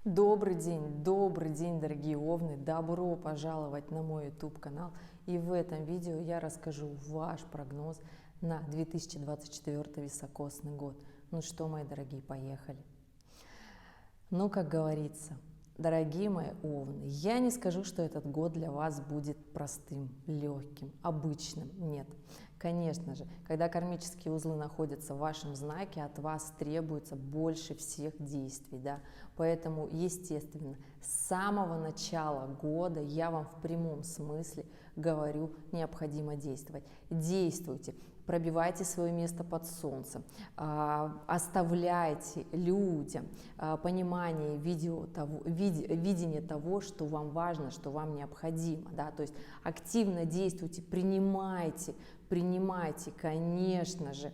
Добрый день, дорогие овны! Добро пожаловать на мой YouTube канал. И в этом видео я расскажу ваш прогноз на 2024 високосный год. Ну что, мои дорогие, поехали! Ну, как говорится, дорогие мои овны, я не скажу, что этот год для вас будет простым, легким, обычным. Нет. Конечно же, когда кармические узлы находятся в вашем знаке, от вас требуется больше всех действий, да. Поэтому, естественно, с самого начала года я вам в прямом смысле говорю, необходимо действовать. Действуйте, пробивайте свое место под солнцем, оставляйте людям понимание, видение того, что вам важно, что вам необходимо, да, то есть активно действуйте, принимайте, конечно же,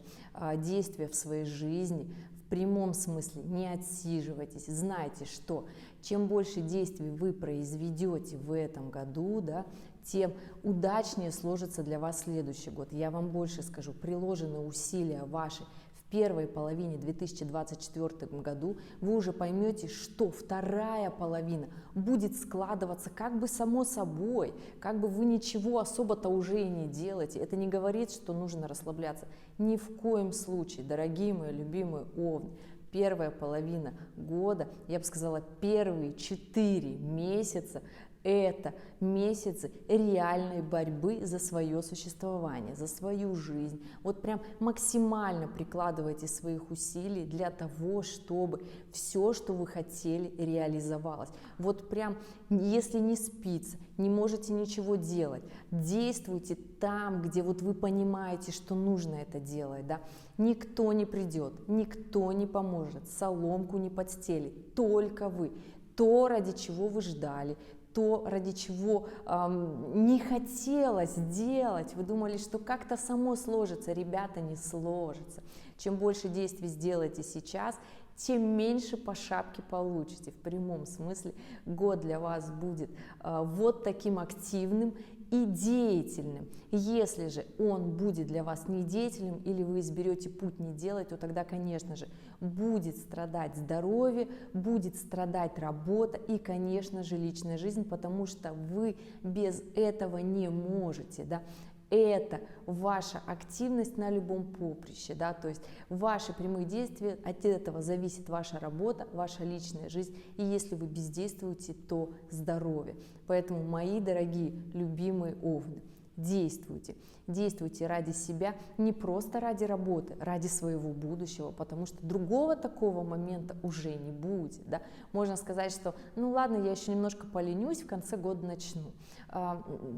действия в своей жизни, в прямом смысле не отсиживайтесь, знайте, что чем больше действий вы произведете в этом году, да, тем удачнее сложится для вас следующий год. Я вам больше скажу, приложенные усилия ваши в первой половине 2024 году, вы уже поймете, что вторая половина будет складываться как бы само собой, как бы вы ничего особо-то уже и не делаете. Это не говорит, что нужно расслабляться. Ни в коем случае, дорогие мои любимые овны, первая половина года, я бы сказала, первые 4 месяца, это месяцы реальной борьбы за свое существование, за свою жизнь. Вот прям максимально прикладывайте своих усилий для того, чтобы все, что вы хотели, реализовалось. Вот прям, если не спится, не можете ничего делать, действуйте там, где вот вы понимаете, что нужно это делать, да. Никто не придет, никто не поможет, соломку не подстелит, только вы. То, ради чего вы ждали, то, ради чего не хотелось делать, вы думали, что как-то само сложится. Ребята, не сложится. Чем больше действий сделаете сейчас, тем меньше по шапке получите. В прямом смысле год для вас будет вот таким активным и деятельным. Если же он будет для вас не деятельным, или вы изберете путь не делать, то тогда, конечно же, будет страдать здоровье, будет страдать работа и, конечно же, личная жизнь, потому что вы без этого не можете, да. Это ваша активность на любом поприще, да, то есть ваши прямые действия, от этого зависит ваша работа, ваша личная жизнь, и если вы бездействуете, то здоровье. Поэтому, мои дорогие, любимые овны, действуйте, действуйте ради себя, не просто ради работы, ради своего будущего, потому что другого такого момента уже не будет, да. Можно сказать, что ну ладно, я еще немножко поленюсь, в конце года начну.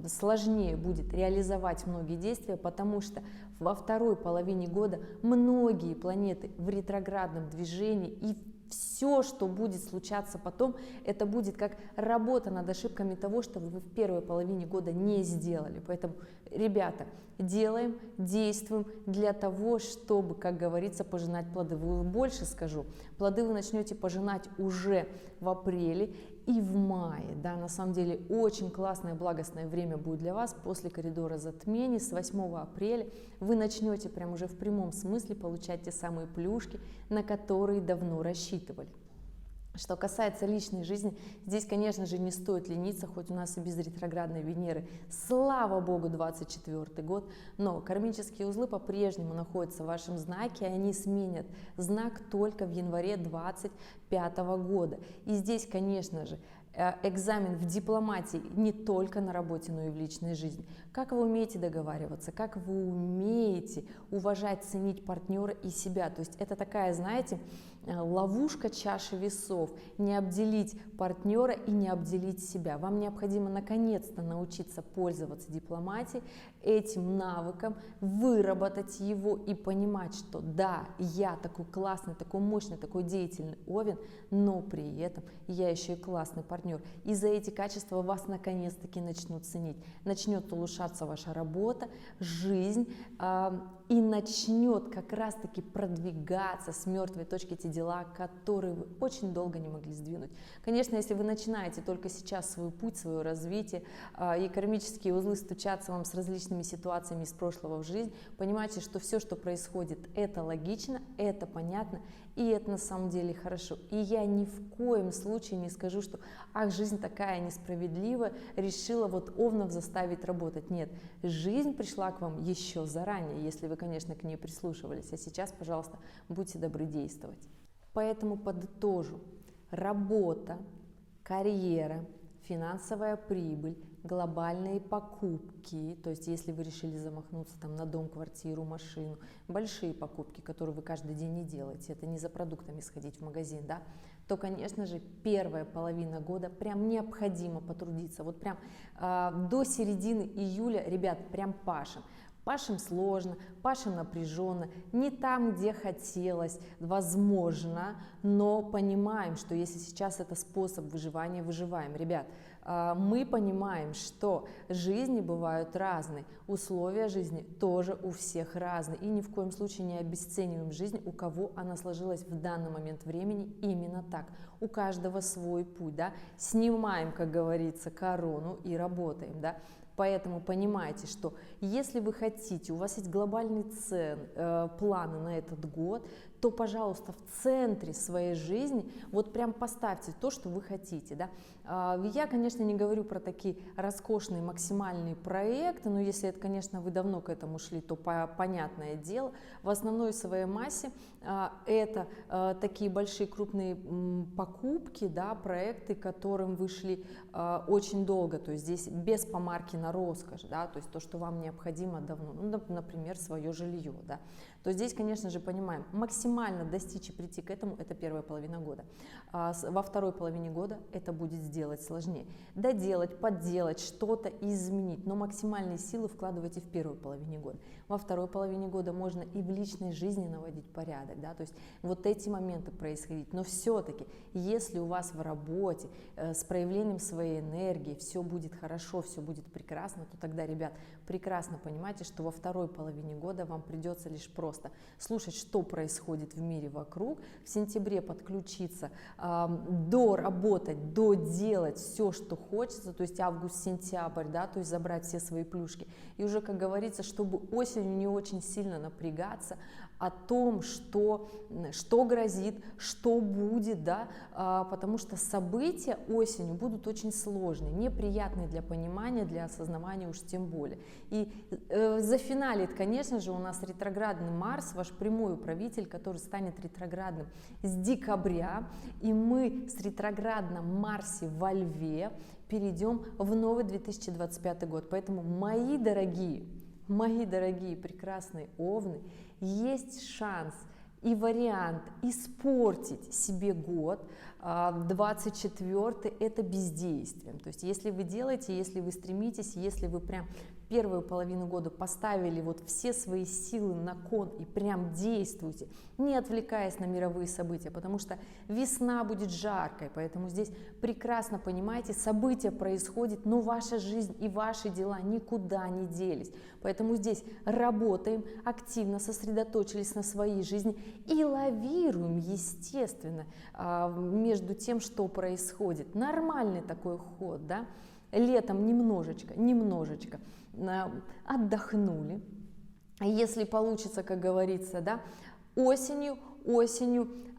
Сложнее будет реализовать многие действия, потому что во второй половине года многие планеты в ретроградном движении, и все, что будет случаться потом, это будет как работа над ошибками того, что вы в первой половине года не сделали. Поэтому, ребята, делаем, действуем для того, чтобы, как говорится, пожинать плоды. Вы больше скажу, плоды вы начнете пожинать уже в апреле и в мае. Да, на самом деле очень классное, благостное время будет для вас после коридора затмений. С 8 апреля вы начнете прям уже в прямом смысле получать те самые плюшки, на которые давно рассчитывали. Что касается личной жизни, здесь, конечно же, не стоит лениться, хоть у нас и без ретроградной Венеры, слава богу, 24 год, но кармические узлы по-прежнему находятся в вашем знаке, и они сменят знак только в январе 25 года. И здесь, конечно же, экзамен в дипломатии не только на работе, но и в личной жизни. Как вы умеете договариваться, как вы умеете уважать, ценить партнера и себя. То есть это такая, знаете, ловушка чаши весов. Не обделить партнера и не обделить себя. Вам необходимо наконец-то научиться пользоваться дипломатией, этим навыком, выработать его и понимать, что да, я такой классный, такой мощный, такой деятельный овен, но при этом я еще и классный партнер. И за эти качества вас наконец-таки начнут ценить. Начнет улучшаться ваша работа, жизнь, и начнет как раз-таки продвигаться с мертвой точки те дела, которые вы очень долго не могли сдвинуть. Конечно, если вы начинаете только сейчас свой путь, свое развитие, и кармические узлы стучатся вам с различными ситуациями из прошлого в жизнь, понимаете, что все, что происходит, это логично, это понятно, И это на самом деле хорошо. И я ни в коем случае не скажу, что ах, жизнь такая несправедливая, решила вот Овнов заставить работать. Нет, жизнь пришла к вам еще заранее, если вы, конечно, к ней прислушивались. А сейчас, пожалуйста, будьте добры действовать. Поэтому подытожу. Работа, карьера, финансовая прибыль, глобальные покупки, то есть если вы решили замахнуться там на дом, квартиру, машину, большие покупки, которые вы каждый день не делаете, это не за продуктами сходить в магазин, да, то, конечно же, первая половина года прям необходимо потрудиться, вот прям до середины июля, ребят, прям пашем. Пашем сложно, пашем напряженно, не там, где хотелось, возможно, но понимаем, что если сейчас это способ выживания, выживаем. Ребят, мы понимаем, что жизни бывают разные, условия жизни тоже у всех разные, и ни в коем случае не обесцениваем жизнь, у кого она сложилась в данный момент времени именно так. У каждого свой путь, да, снимаем, как говорится, корону и работаем, да. Поэтому понимайте, что если вы хотите, у вас есть глобальные планы на этот год, то, пожалуйста, в центре своей жизни вот прям поставьте то, что вы хотите. Да? Я, конечно, не говорю про такие роскошные максимальные проекты, но если это, конечно, вы давно к этому шли, то понятное дело. В основной своей массе это такие большие крупные покупки, да, проекты, которым вы шли очень долго, то есть здесь без помарки на роскошь, да, то есть то, что вам необходимо давно, ну, например, свое жилье, да, то здесь, конечно же, понимаем, максимально достичь и прийти к этому – это первая половина года. Во второй половине года это будет сделать сложнее. Доделать, подделать, что-то изменить, но максимальные силы вкладывайте в первой половине года. Во второй половине года можно и в личной жизни наводить порядок, да, то есть вот эти моменты происходить. Но все-таки, если у вас в работе с проявлением своей энергии все будет хорошо, все будет прекрасно, то тогда, ребят, прекрасно понимайте, что во второй половине года вам придется лишь просто слушать, что происходит в мире вокруг, в сентябре подключиться, доработать, доделать все, что хочется, то есть август-сентябрь, да, то есть забрать все свои плюшки. И уже, как говорится, чтобы осенью не очень сильно напрягаться о том, что грозит, что будет, да, потому что события осенью будут очень сложные, неприятные для понимания, для осознавания уж тем более. И зафиналит, конечно же, у нас ретроградный Марс, ваш прямой управитель, который станет ретроградным с декабря, и мы с ретроградным Марсе во Льве перейдем в новый 2025 год. Поэтому, мои дорогие прекрасные овны, есть шанс и вариант испортить себе год. 24-й – это бездействием. То есть если вы делаете, если вы стремитесь, если вы прям первую половину года поставили вот все свои силы на кон и прям действуйте, не отвлекаясь на мировые события, потому что весна будет жаркой, поэтому здесь прекрасно понимаете, события происходят, но ваша жизнь и ваши дела никуда не делись. Поэтому здесь работаем, активно сосредоточились на своей жизни и лавируем, естественно, между тем, что происходит. Нормальный такой ход, да? Летом немножечко отдохнули, если получится, как говорится, да, осенью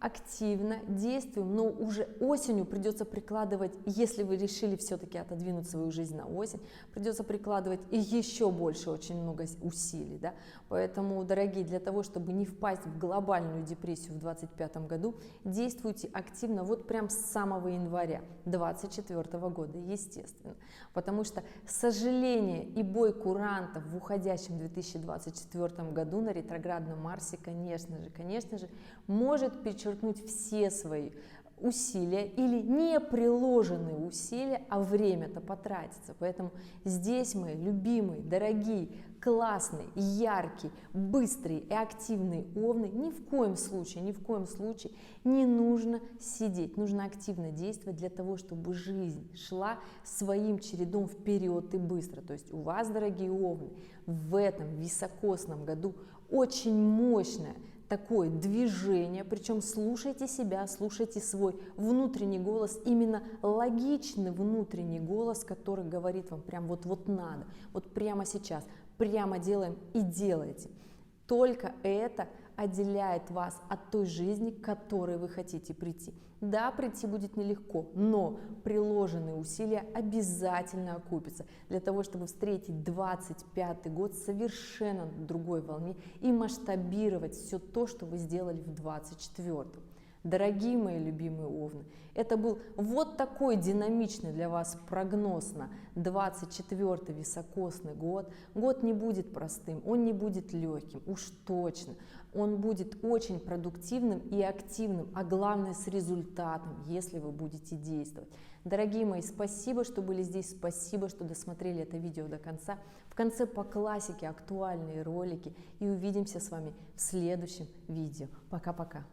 активно действуем, но уже осенью придется прикладывать, если вы решили все-таки отодвинуть свою жизнь на осень, придется прикладывать еще больше, очень много усилий, да? Поэтому, дорогие, для того, чтобы не впасть в глобальную депрессию в 2025 году, действуйте активно вот прям с самого января 2024 года, естественно, потому что сожаление и бой курантов в уходящем 2024 году на ретроградном Марсе, конечно же, может перечеркнуть все свои усилия или не приложенные усилия, а время-то потратится. Поэтому здесь мои любимые, дорогие, классные, яркие, быстрые и активные овны, ни в коем случае не нужно сидеть, нужно активно действовать для того, чтобы жизнь шла своим чередом вперед и быстро. То есть у вас, дорогие овны, в этом високосном году очень мощная такое движение, причем слушайте себя, слушайте свой внутренний голос, именно логичный внутренний голос, который говорит вам прям вот надо, вот прямо сейчас, прямо делаем и делайте. Только это отделяет вас от той жизни, к которой вы хотите прийти. Да, прийти будет нелегко, но приложенные усилия обязательно окупятся для того, чтобы встретить 25-й год совершенно на другой волне и масштабировать все то, что вы сделали в 24-м. Дорогие мои любимые овны, это был вот такой динамичный для вас прогноз на 24-й високосный год. Год не будет простым, он не будет легким, уж точно. Он будет очень продуктивным и активным, а главное с результатом, если вы будете действовать. Дорогие мои, спасибо, что были здесь, спасибо, что досмотрели это видео до конца. В конце по классике актуальные ролики и увидимся с вами в следующем видео. Пока-пока.